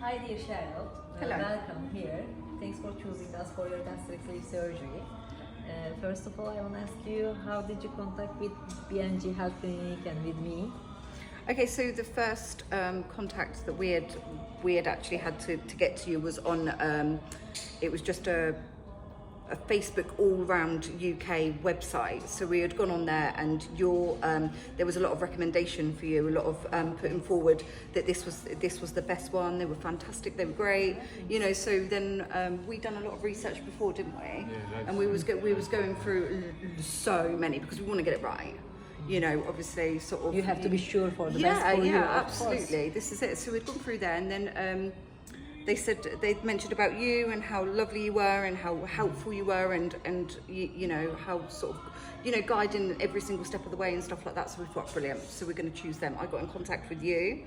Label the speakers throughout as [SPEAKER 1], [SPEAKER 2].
[SPEAKER 1] Hi dear Cheryl.
[SPEAKER 2] Hello.
[SPEAKER 1] Welcome here. Thanks for choosing us for your gastric sleeve surgery. First of all, I want to ask you, how did you contact with BNG Health Clinic and with me?
[SPEAKER 2] Okay, so the first contact that we had actually had to get to you was on it was just a Facebook all-round UK website. So we had gone on there, and there was a lot of recommendation for you, a lot of putting forward that this was the best one. They were fantastic, they were great, you know. So then we done a lot of research before, didn't we?
[SPEAKER 3] Yeah,
[SPEAKER 2] and we was going through so many because we want to get it right. You know, obviously, sort of.
[SPEAKER 1] You have to be sure for the best for you.
[SPEAKER 2] Yeah, absolutely. This is it. So we'd gone through there, and then they'd mentioned about you and how lovely you were and how helpful you were, and you know how sort of, you know, guiding every single step of the way and stuff like that. So we thought, brilliant. So we're going to choose them. I got in contact with you,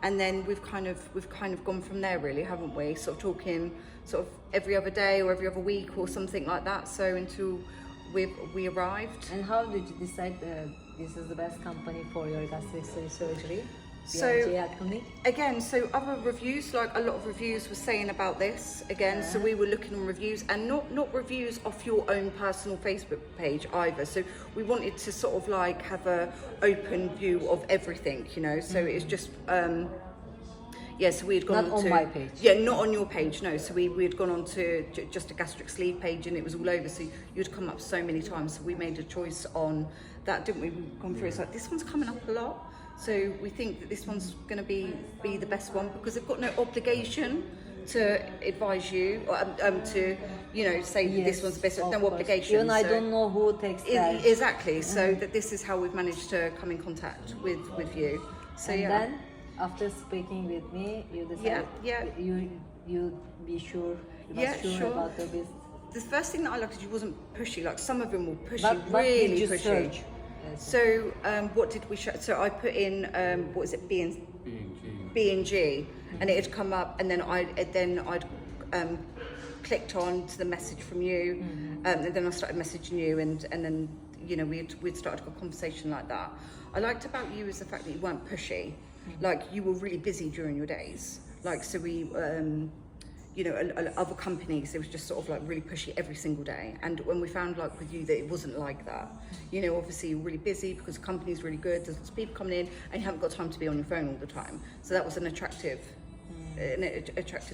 [SPEAKER 2] and then we've kind of gone from there, really, haven't we? Sort of talking sort of every other day or every other week or something like that. So until we arrived.
[SPEAKER 1] And how did you decide that this is the best company for your gastric sleeve surgery?
[SPEAKER 2] So
[SPEAKER 1] BNG Health Clinic?
[SPEAKER 2] again, so other reviews, like a lot of reviews were saying about this again.
[SPEAKER 1] Yeah.
[SPEAKER 2] So we were looking on reviews, and not reviews off your own personal Facebook page either. So we wanted to sort of like have a open view of everything, you know. So it's just yeah, so we had gone
[SPEAKER 1] Not
[SPEAKER 2] on
[SPEAKER 1] on
[SPEAKER 2] to,
[SPEAKER 1] my page.
[SPEAKER 2] Yeah, not on your page, no. So we had gone on to just a gastric sleeve page, and it was all over. So you'd come up so many times. So we made a choice on that, didn't we? We've gone through. It's like, this one's coming up a lot. So we think that this one's going to be the best one, because they've got no obligation to advise you or to, you know, say that this one's the best.
[SPEAKER 1] Of
[SPEAKER 2] No
[SPEAKER 1] course.
[SPEAKER 2] obligation.
[SPEAKER 1] Even I
[SPEAKER 2] So
[SPEAKER 1] don't know who takes that.
[SPEAKER 2] exactly. So that this is how we've managed to come in contact with you. So
[SPEAKER 1] And
[SPEAKER 2] yeah.
[SPEAKER 1] then, after speaking with me, you decided you be sure, you was
[SPEAKER 2] Yeah, sure.
[SPEAKER 1] about the business.
[SPEAKER 2] The first thing that I liked is you wasn't pushy. Like some of them were pushy,
[SPEAKER 1] But
[SPEAKER 2] really
[SPEAKER 1] did you
[SPEAKER 2] pushy.
[SPEAKER 1] search?
[SPEAKER 2] So what did we show? So I put in what is it, B and G, and it had come up, and then I'd clicked on to the message from you, and then I started messaging you, and then, you know, we'd started a conversation like that. I liked about you is the fact that you weren't pushy, like you were really busy during your days. Like, so we you know, other companies, it was just sort of like really pushy every single day. And when we found, like with you, that it wasn't like that. You know, obviously you're really busy because the company's really good, there's lots of people coming in, and you haven't got time to be on your phone all the time. So that was an attractive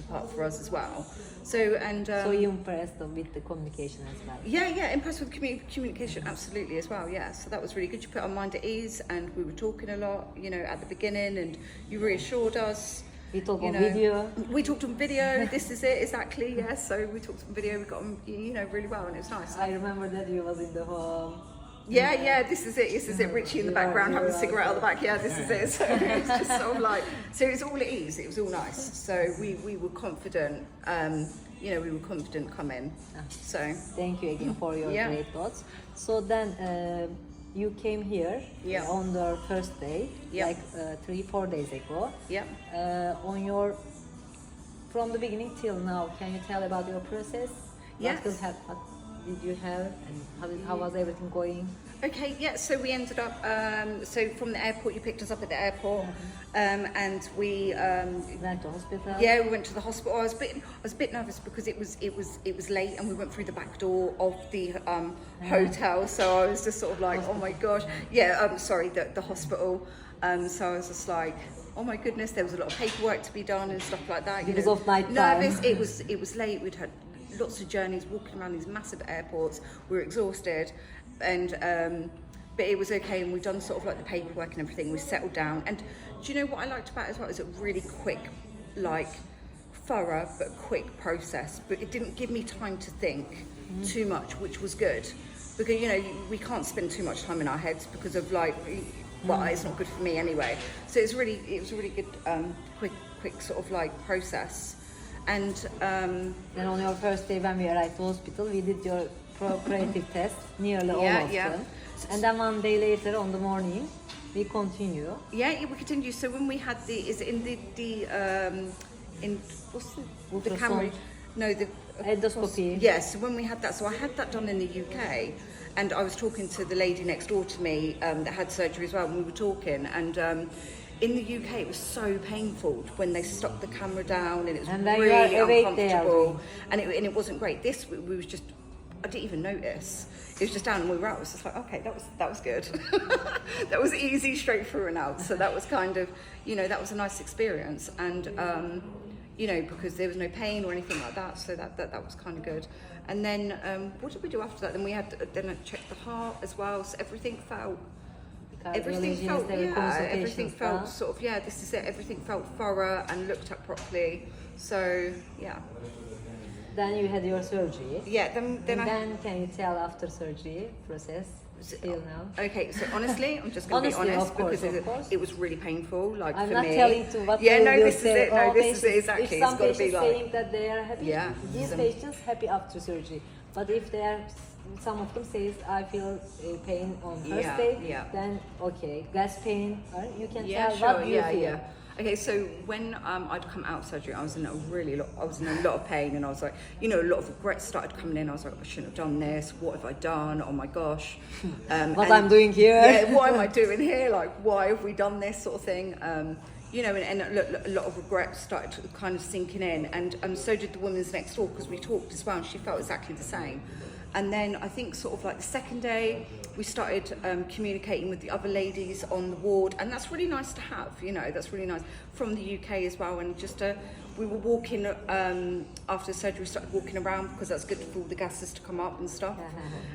[SPEAKER 2] part for us as well. So, and
[SPEAKER 1] So you impressed with the communication as well?
[SPEAKER 2] yeah, impressed with communication, absolutely, as well. Yeah, so that was really good. You put our mind at ease, and we were talking a lot, you know, at the beginning, and you reassured us.
[SPEAKER 1] We talked on
[SPEAKER 2] know,
[SPEAKER 1] video.
[SPEAKER 2] We talked on video. This is it, exactly. Yeah. So we talked on video. We got on, you know, really well, and it was nice.
[SPEAKER 1] I remember that you was in the home.
[SPEAKER 2] Yeah. This is it. This is it. Richie in the background having a cigarette out the back. Yeah, this is it. So it's just sort of like. So it was all at ease. It was all nice. So we were confident. You know, we were confident coming. So
[SPEAKER 1] Thank you again for your
[SPEAKER 2] Yeah.
[SPEAKER 1] great thoughts. So then you came here
[SPEAKER 2] Yeah.
[SPEAKER 1] on the first day,
[SPEAKER 2] Yeah.
[SPEAKER 1] like 3-4 days ago.
[SPEAKER 2] yeah.
[SPEAKER 1] On your, from the beginning till now, can you tell about your process?
[SPEAKER 2] Yes.
[SPEAKER 1] What did you have, and how was everything going?
[SPEAKER 2] Okay, yeah, so we ended up, so from the airport, you picked us up at the airport, and we,
[SPEAKER 1] Went to hospital?
[SPEAKER 2] yeah, we went to the hospital. I was a bit nervous because it was late, and we went through the back door of the hotel, so I was just sort of like, oh my gosh, yeah, sorry, the hospital, so I was just like, oh my goodness, there was a lot of paperwork to be done and stuff like that.
[SPEAKER 1] Because of night time.
[SPEAKER 2] Nervous, it was late, we'd had lots of journeys walking around these massive airports, we were exhausted, and but it was okay, and we'd done sort of like the paperwork and everything. We settled down, and do you know what I liked about it as well? Is a really quick, like thorough but quick process. But it didn't give me time to think too much, which was good, because, you know, we can't spend too much time in our heads because of like, well, it's not good for me anyway. So it was a really good, quick sort of like process. And
[SPEAKER 1] Then on your first day when we arrived to hospital, we did your procreative test, nearly all of them. And then 1 day later on the morning, we continue.
[SPEAKER 2] Yeah, we continue. So when we had what's the camera?
[SPEAKER 1] Ultrasound.
[SPEAKER 2] No, the
[SPEAKER 1] Endoscopy.
[SPEAKER 2] Yes, so when we had that, so I had that done in the UK, and I was talking to the lady next door to me that had surgery as well, and we were talking, and in the UK, it was so painful when they stuck the camera down, and it was
[SPEAKER 1] And then
[SPEAKER 2] really
[SPEAKER 1] you are awake
[SPEAKER 2] uncomfortable, and it wasn't great. This we was just, I didn't even notice. It was just down and we were out. It was just like, okay, that was good. That was easy, straight through and out. So that was kind of, you know, that was a nice experience, and you know, because there was no pain or anything like that. So that was kind of good. And then what did we do after that? Then we had then I checked the heart as well. So everything felt sort of, yeah, this is it. Everything felt thorough and looked at properly. So yeah.
[SPEAKER 1] Then you had your surgery.
[SPEAKER 2] Yeah. Then
[SPEAKER 1] can you tell after surgery process? Feel now?
[SPEAKER 2] Okay, so honestly, I'm just going to be honest, because it was really painful. Like
[SPEAKER 1] I'm
[SPEAKER 2] for
[SPEAKER 1] not
[SPEAKER 2] me,
[SPEAKER 1] telling to what
[SPEAKER 2] yeah,
[SPEAKER 1] you
[SPEAKER 2] no,
[SPEAKER 1] will
[SPEAKER 2] this
[SPEAKER 1] say.
[SPEAKER 2] is it. No, this is it exactly.
[SPEAKER 1] If
[SPEAKER 2] It's
[SPEAKER 1] some
[SPEAKER 2] got to be
[SPEAKER 1] patients
[SPEAKER 2] like,
[SPEAKER 1] saying that they are happy,
[SPEAKER 2] yeah,
[SPEAKER 1] these patients happy after surgery. But if they are, some of them says I feel pain on first day, then okay, gas pain. You can tell what you feel.
[SPEAKER 2] Yeah. Okay, so when I'd come out of surgery, I was in a lot of pain, and I was like, you know, a lot of regrets started coming in. I was like, I shouldn't have done this. What have I done? Oh my gosh.
[SPEAKER 1] What I'm doing here?
[SPEAKER 2] Yeah, what am I doing here? Like, why have we done this sort of thing? You know, and a lot of regrets started kind of sinking in, and so did the woman's next door, because we talked as well, and she felt exactly the same. And then I think sort of like the second day, we started communicating with the other ladies on the ward, and that's really nice to have, you know, that's really nice, from the UK as well. And just we were walking after surgery, we started walking around, because that's good for all the gases to come up and stuff.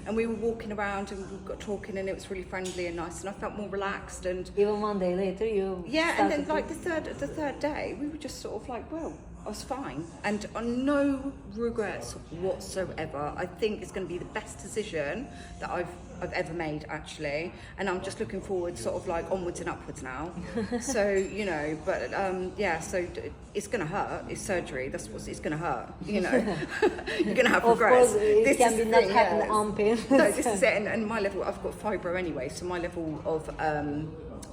[SPEAKER 2] And we were walking around and we got talking, and it was really friendly and nice, and I felt more relaxed. And
[SPEAKER 1] even one day later you
[SPEAKER 2] and then like the third day, we were just sort of like, well, I was fine, and no regrets whatsoever. I think it's going to be the best decision that I've ever made, actually, and I'm just looking forward sort of like onwards and upwards now. So, you know, but yeah, so it's going to hurt. It's surgery. That's what it's going to hurt. You know, you're going to have regrets.
[SPEAKER 1] Of course, it
[SPEAKER 2] this
[SPEAKER 1] can be not happen on pain.
[SPEAKER 2] No, this is it. And my level, I've got fibro anyway, so my level of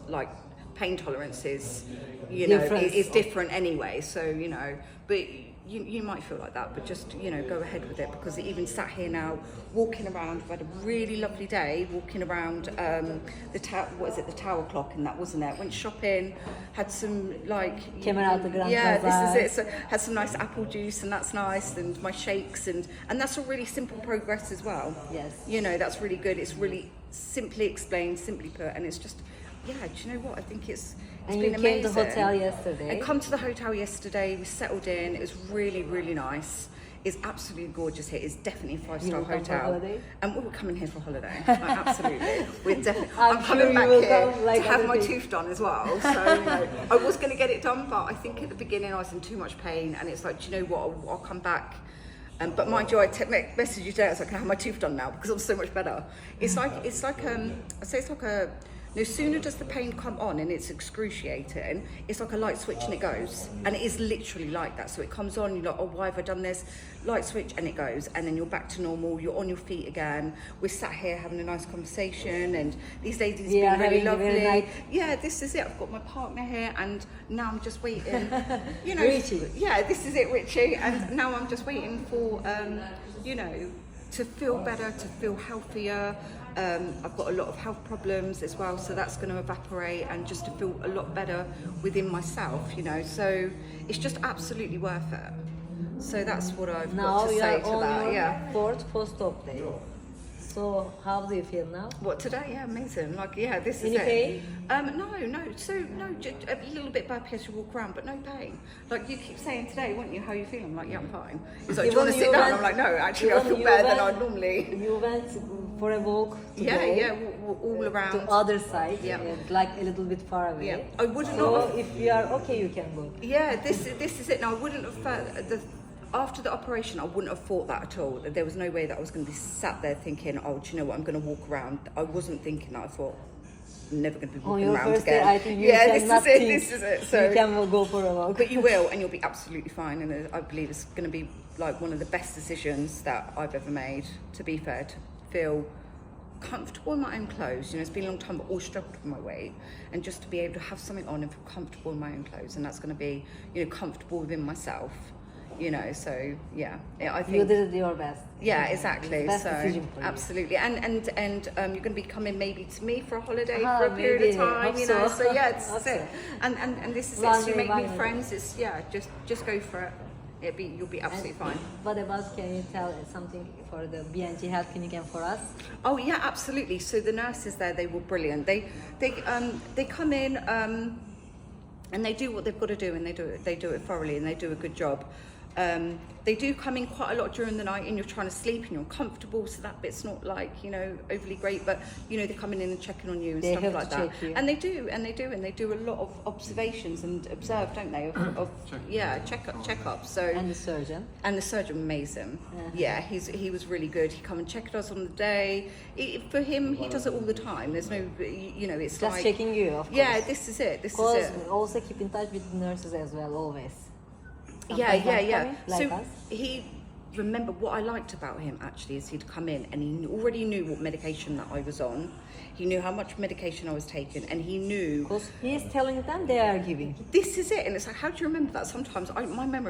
[SPEAKER 2] like pain tolerance is, you know, is different anyway. So, you know, but you might feel like that, but just, you know, go ahead with it, because even sat here now, walking around, we've had a really lovely day walking around the Tower Clock, and that, wasn't it? Went shopping, had some like
[SPEAKER 1] came out the Grand
[SPEAKER 2] Bazaar. This is it. So had some nice apple juice, and that's nice, and my shakes, and that's a really simple progress as well.
[SPEAKER 1] Yes.
[SPEAKER 2] You know, that's really good. It's really simply explained, simply put, and it's just, yeah, do you know what? I think it's been amazing.
[SPEAKER 1] And you came to the hotel yesterday.
[SPEAKER 2] I come to the hotel yesterday. We settled in. It was really, really nice. It's absolutely gorgeous here. It's definitely a 5-star hotel. And we're coming here for holiday. Like, absolutely. We're definitely. I'm coming back here to have my tooth done as well. So, you know, I was going to get it done, but I think at the beginning I was in too much pain, and it's like, do you know what? I'll come back. But mind you, I messaged you today. I was like, can I have my tooth done now, because I'm so much better. It's like I say it's like a. No sooner does the pain come on, and it's excruciating, it's like a light switch and it goes. And it is literally like that. So it comes on, you're like, oh, why have I done this? Light switch, and it goes. And then you're back to normal, you're on your feet again. We're sat here having a nice conversation, and these ladies have been really lovely. Yeah, this is it. I've got my partner here, and now I'm just waiting. You know,
[SPEAKER 1] Richie.
[SPEAKER 2] Yeah, this is it, Richie. And now I'm just waiting for, you know, to feel better, to feel healthier. I've got a lot of health problems as well, so that's going to evaporate, and just to feel a lot better within myself, you know, so it's just absolutely worth it. So that's what I've got to say to that. Yeah.
[SPEAKER 1] Fourth post-op day. So how do you feel now?
[SPEAKER 2] What, today? Yeah, amazing. Like, yeah, this is
[SPEAKER 1] Any
[SPEAKER 2] it.
[SPEAKER 1] pain?
[SPEAKER 2] No. So no, just a little bit bad as you walk around, but no pain. Like you keep saying today, won't you? How are you feeling? I'm like, yeah, I'm fine. He's like, do you want to sit down? I'm like, no, actually, I feel better than I normally.
[SPEAKER 1] You went for a walk today.
[SPEAKER 2] Yeah, all around.
[SPEAKER 1] To other side, like a little bit far away.
[SPEAKER 2] Yeah, I wouldn't.
[SPEAKER 1] So if you are okay, you can go.
[SPEAKER 2] Yeah, this is it. Now I wouldn't have after the operation, I wouldn't have thought that at all. There was no way that I was going to be sat there thinking, oh, do you know what, I'm going to walk around. I wasn't thinking that. I thought, I'm never going to be walking around
[SPEAKER 1] first
[SPEAKER 2] again.
[SPEAKER 1] Day, I think you
[SPEAKER 2] this is it. So
[SPEAKER 1] you can go for a walk.
[SPEAKER 2] But you will, and you'll be absolutely fine. And I believe it's going to be like one of the best decisions that I've ever made, to be fair, to feel comfortable in my own clothes. You know, it's been a long time, but always struggled with my weight, and just to be able to have something on and feel comfortable in my own clothes, and that's going to be, you know, comfortable within myself. you know. So yeah, I think
[SPEAKER 1] You did your best.
[SPEAKER 2] yeah, exactly.
[SPEAKER 1] Best
[SPEAKER 2] So
[SPEAKER 1] decision for you.
[SPEAKER 2] absolutely, and you're going to be coming maybe to me for a holiday for a
[SPEAKER 1] Maybe.
[SPEAKER 2] period of time,
[SPEAKER 1] Hope
[SPEAKER 2] you know.
[SPEAKER 1] so.
[SPEAKER 2] So yeah, it's
[SPEAKER 1] Hope
[SPEAKER 2] it.
[SPEAKER 1] so.
[SPEAKER 2] And this is
[SPEAKER 1] One
[SPEAKER 2] it. So you
[SPEAKER 1] day,
[SPEAKER 2] make
[SPEAKER 1] one
[SPEAKER 2] new
[SPEAKER 1] day.
[SPEAKER 2] friends. It's yeah, just go for it. You'll be absolutely fine.
[SPEAKER 1] What about, can you tell something for the BNG Health Clinic and for us?
[SPEAKER 2] Oh yeah, absolutely. So the nurses there, they were brilliant. They come in and they do what they've got to do, and they do it thoroughly, and they do a good job. They do come in quite a lot during the night, and you're trying to sleep and you're uncomfortable, so that bit's not like, you know, overly great, but you know, they're coming in and checking on you and
[SPEAKER 1] They
[SPEAKER 2] stuff
[SPEAKER 1] have
[SPEAKER 2] like
[SPEAKER 1] to
[SPEAKER 2] that.
[SPEAKER 1] check you.
[SPEAKER 2] And they do a lot of observations and observe, don't they? Of checkups. So
[SPEAKER 1] And the surgeon?
[SPEAKER 2] and the surgeon, amazing. Yeah, he was really good. He come and checked us on the day. For him, he does it all the time. There's no, you know, it's
[SPEAKER 1] Just
[SPEAKER 2] like
[SPEAKER 1] checking you, of course.
[SPEAKER 2] yeah, this is it.
[SPEAKER 1] Because also keep in touch with the nurses as well, always.
[SPEAKER 2] Yeah.
[SPEAKER 1] Coming, like
[SPEAKER 2] So
[SPEAKER 1] us.
[SPEAKER 2] remember what I liked about him actually is he'd come in and he already knew what medication that I was on. He knew how much medication I was taking, and he knew
[SPEAKER 1] Because he is telling them, they are giving.
[SPEAKER 2] this is it. And it's like, how do you remember that? Sometimes my memory